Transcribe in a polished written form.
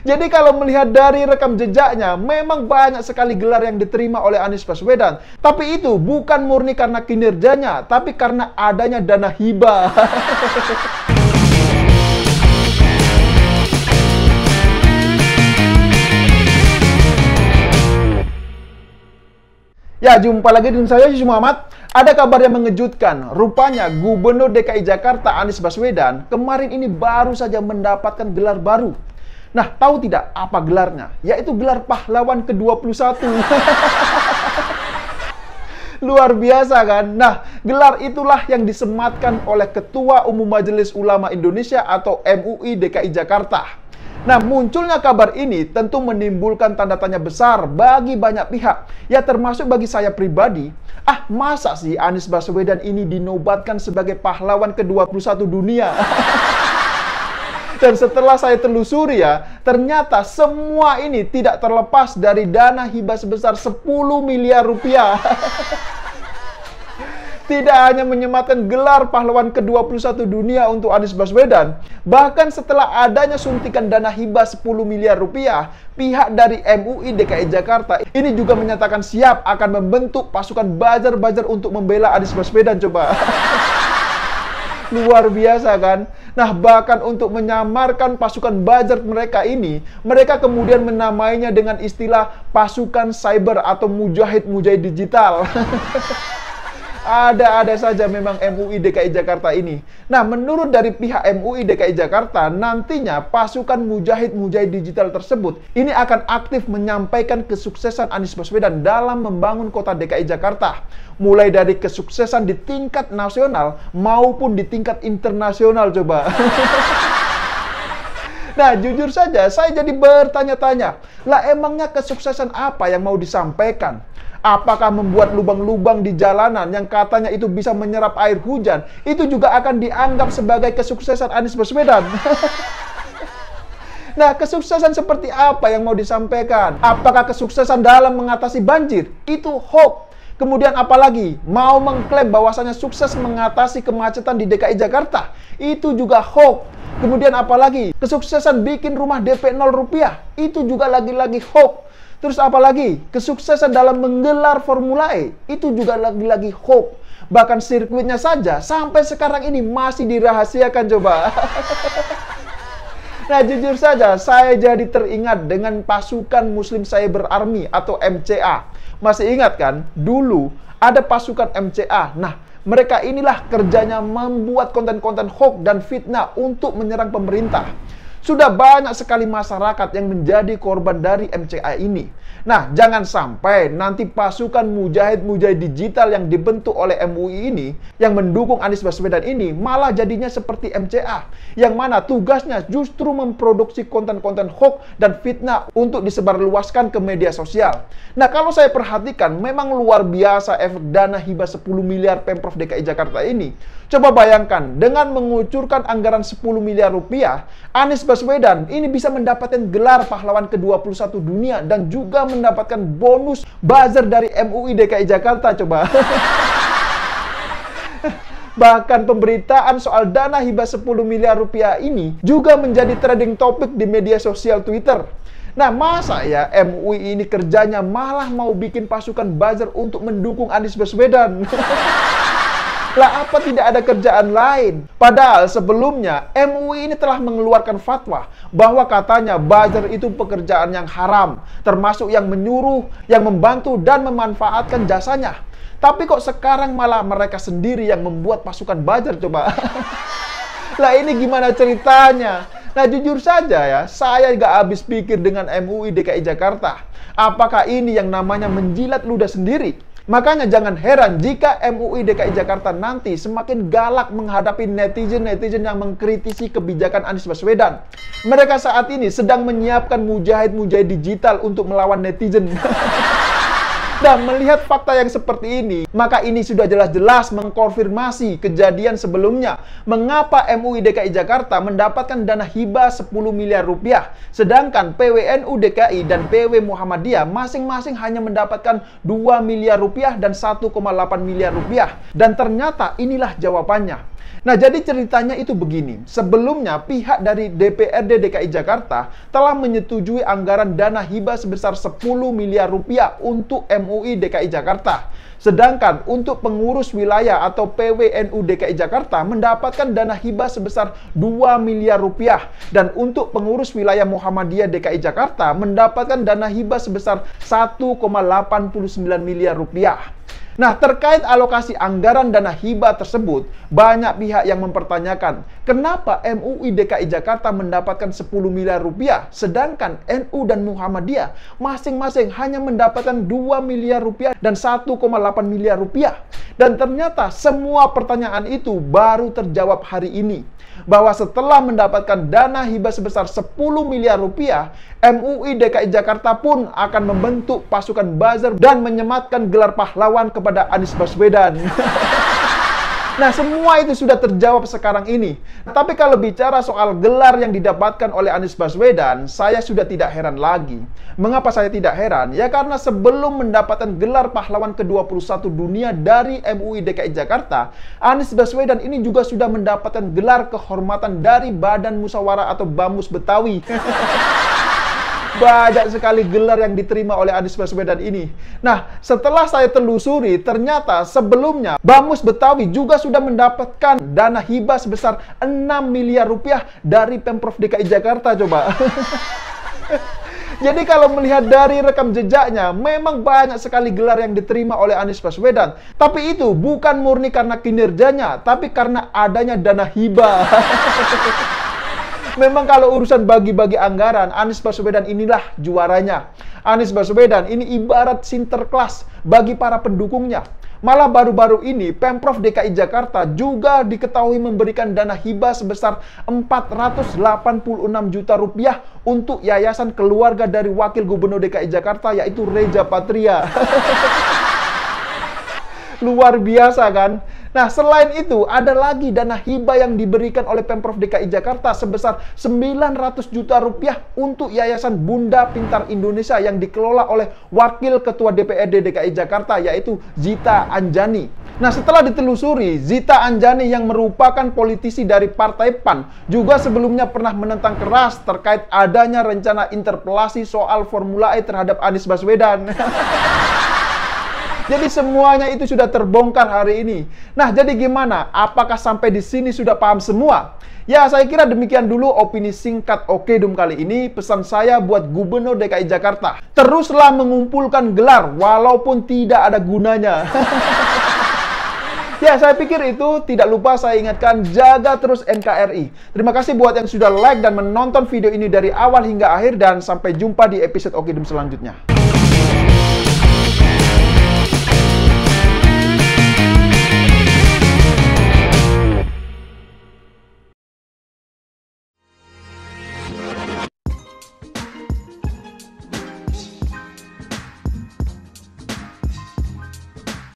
Jadi kalau melihat dari rekam jejaknya, memang banyak sekali gelar yang diterima oleh Anies Baswedan. Tapi itu bukan murni karena kinerjanya, tapi karena adanya dana hibah. Ya, jumpa lagi dengan saya, Yusuf Muhammad. Ada kabar yang mengejutkan. Rupanya Gubernur DKI Jakarta Anies Baswedan kemarin ini baru saja mendapatkan gelar baru. Nah, tahu tidak apa gelarnya? Yaitu gelar pahlawan ke-21. Luar biasa kan? Nah, gelar itulah yang disematkan oleh Ketua Umum Majelis Ulama Indonesia atau MUI DKI Jakarta. Nah, munculnya kabar ini tentu menimbulkan tanda tanya besar bagi banyak pihak. Ya, termasuk bagi saya pribadi. Masa sih Anies Baswedan ini dinobatkan sebagai pahlawan ke-21 dunia? Dan setelah saya telusuri ya, ternyata semua ini tidak terlepas dari dana hibah sebesar 10 miliar rupiah. Tidak hanya menyematkan gelar pahlawan ke-21 dunia untuk Anies Baswedan, bahkan setelah adanya suntikan dana hibah 10 miliar rupiah, pihak dari MUI DKI Jakarta ini juga menyatakan siap akan membentuk pasukan buzzer-buzzer untuk membela Anies Baswedan coba. Luar biasa kan? Nah, bahkan untuk menyamarkan pasukan buzzer mereka ini, mereka kemudian menamainya dengan istilah pasukan cyber atau mujahid-mujahid digital. Ada-ada saja memang MUI DKI Jakarta ini. Nah, menurut dari pihak MUI DKI Jakarta, nantinya pasukan mujahid-mujahid digital tersebut ini akan aktif menyampaikan kesuksesan Anies Baswedan dalam membangun kota DKI Jakarta. Mulai dari kesuksesan di tingkat nasional maupun di tingkat internasional coba. Nah, jujur saja saya jadi bertanya-tanya, lah emangnya kesuksesan apa yang mau disampaikan? Apakah membuat lubang-lubang di jalanan yang katanya itu bisa menyerap air hujan, itu juga akan dianggap sebagai kesuksesan Anies Baswedan? Nah, kesuksesan seperti apa yang mau disampaikan? Apakah kesuksesan dalam mengatasi banjir? Itu hoax. Kemudian apalagi? Mau mengklaim bahwasanya sukses mengatasi kemacetan di DKI Jakarta? Itu juga hoax. Kemudian apalagi? Kesuksesan bikin rumah DP 0 rupiah? Itu juga lagi-lagi hoax. Terus apalagi? Kesuksesan dalam menggelar Formula E? Itu juga lagi-lagi hoax. Bahkan sirkuitnya saja sampai sekarang ini masih dirahasiakan coba. Nah, jujur saja saya jadi teringat dengan pasukan Muslim Cyber Army atau MCA. Masih ingat kan? Dulu ada pasukan MCA. Nah, mereka inilah kerjanya membuat konten-konten hoax dan fitnah untuk menyerang pemerintah. Sudah banyak sekali masyarakat yang menjadi korban dari MCA ini. Nah, jangan sampai nanti pasukan mujahid-mujahid digital yang dibentuk oleh MUI ini, yang mendukung Anies Baswedan ini, malah jadinya seperti MCA, yang mana tugasnya justru memproduksi konten-konten hoax dan fitnah untuk disebarluaskan ke media sosial. Nah, kalau saya perhatikan, memang luar biasa efek dana hibah 10 miliar Pemprov DKI Jakarta ini. Coba bayangkan, dengan mengucurkan anggaran 10 miliar rupiah, Anies Baswedan ini bisa mendapatkan gelar pahlawan ke-21 dunia dan juga mendapatkan bonus buzzer dari MUI DKI Jakarta coba. Bahkan pemberitaan soal dana hibah 10 miliar rupiah ini juga menjadi trending topik di media sosial Twitter. Nah, masa ya MUI ini kerjanya malah mau bikin pasukan buzzer untuk mendukung Anies Baswedan? Lah, apa tidak ada kerjaan lain? Padahal sebelumnya MUI ini telah mengeluarkan fatwa bahwa katanya buzzer itu pekerjaan yang haram, termasuk yang menyuruh, yang membantu dan memanfaatkan jasanya. Tapi kok sekarang malah mereka sendiri yang membuat pasukan buzzer coba? Lah, ini gimana ceritanya? Nah, jujur saja ya, saya gak habis pikir dengan MUI DKI Jakarta. Apakah ini yang namanya menjilat ludah sendiri? Makanya jangan heran jika MUI DKI Jakarta nanti semakin galak menghadapi netizen-netizen yang mengkritisi kebijakan Anies Baswedan. Mereka saat ini sedang menyiapkan mujahid-mujahid digital untuk melawan netizen. Dan melihat fakta yang seperti ini, maka ini sudah jelas-jelas mengkonfirmasi kejadian sebelumnya. Mengapa MUI DKI Jakarta mendapatkan dana hibah 10 miliar rupiah, sedangkan PWNU DKI dan PW Muhammadiyah masing-masing hanya mendapatkan 2 miliar rupiah dan 1,8 miliar rupiah. Dan ternyata inilah jawabannya. Nah, jadi ceritanya itu begini. Sebelumnya, pihak dari DPRD DKI Jakarta telah menyetujui anggaran dana hibah sebesar 10 miliar rupiah untuk MUI DKI Jakarta. Sedangkan untuk pengurus wilayah atau PWNU DKI Jakarta mendapatkan dana hibah sebesar 2 miliar rupiah. Dan untuk pengurus wilayah Muhammadiyah DKI Jakarta mendapatkan dana hibah sebesar 1,89 miliar rupiah. Nah, terkait alokasi anggaran dana hibah tersebut, banyak pihak yang mempertanyakan, kenapa MUI DKI Jakarta mendapatkan 10 miliar rupiah, sedangkan NU dan Muhammadiyah masing-masing hanya mendapatkan 2 miliar rupiah dan 1,8 miliar rupiah. Dan ternyata semua pertanyaan itu baru terjawab hari ini. Bahwa setelah mendapatkan dana hibah sebesar 10 miliar rupiah, MUI DKI Jakarta pun akan membentuk pasukan buzzer dan menyematkan gelar pahlawan kepada Anies Baswedan. Nah, semua itu sudah terjawab sekarang ini. Tapi kalau bicara soal gelar yang didapatkan oleh Anies Baswedan, saya sudah tidak heran lagi. Mengapa saya tidak heran? Ya karena sebelum mendapatkan gelar pahlawan ke-21 dunia dari MUI DKI Jakarta, Anies Baswedan ini juga sudah mendapatkan gelar kehormatan dari Badan Musyawarah atau BAMUS Betawi. Banyak sekali gelar yang diterima oleh Anies Baswedan ini. Nah, setelah saya telusuri, ternyata sebelumnya BAMUS Betawi juga sudah mendapatkan dana hibah sebesar 6 miliar rupiah dari Pemprov DKI Jakarta, coba. Jadi kalau melihat dari rekam jejaknya, memang banyak sekali gelar yang diterima oleh Anies Baswedan. Tapi itu bukan murni karena kinerjanya, tapi karena adanya dana hibah. Memang kalau urusan bagi-bagi anggaran, Anies Baswedan inilah juaranya. Anies Baswedan ini ibarat Sinterklas bagi para pendukungnya. Malah baru-baru ini, Pemprov DKI Jakarta juga diketahui memberikan dana hibah sebesar 486 juta rupiah untuk yayasan keluarga dari Wakil Gubernur DKI Jakarta, yaitu Reza Patria. Luar biasa kan? Nah, selain itu, ada lagi dana hibah yang diberikan oleh Pemprov DKI Jakarta sebesar 900 juta rupiah untuk Yayasan Bunda Pintar Indonesia yang dikelola oleh Wakil Ketua DPRD DKI Jakarta, yaitu Zita Anjani. Nah, setelah ditelusuri, Zita Anjani yang merupakan politisi dari Partai PAN juga sebelumnya pernah menentang keras terkait adanya rencana interpelasi soal Formula E terhadap Anies Baswedan. Jadi semuanya itu sudah terbongkar hari ini. Nah, jadi gimana? Apakah sampai di sini sudah paham semua? Ya, saya kira demikian dulu opini singkat Okedum kali ini. Pesan saya buat Gubernur DKI Jakarta, teruslah mengumpulkan gelar walaupun tidak ada gunanya. Ya, saya pikir itu. Tidak lupa saya ingatkan, jaga terus NKRI. Terima kasih buat yang sudah like dan menonton video ini dari awal hingga akhir. Dan sampai jumpa di episode Okedum selanjutnya.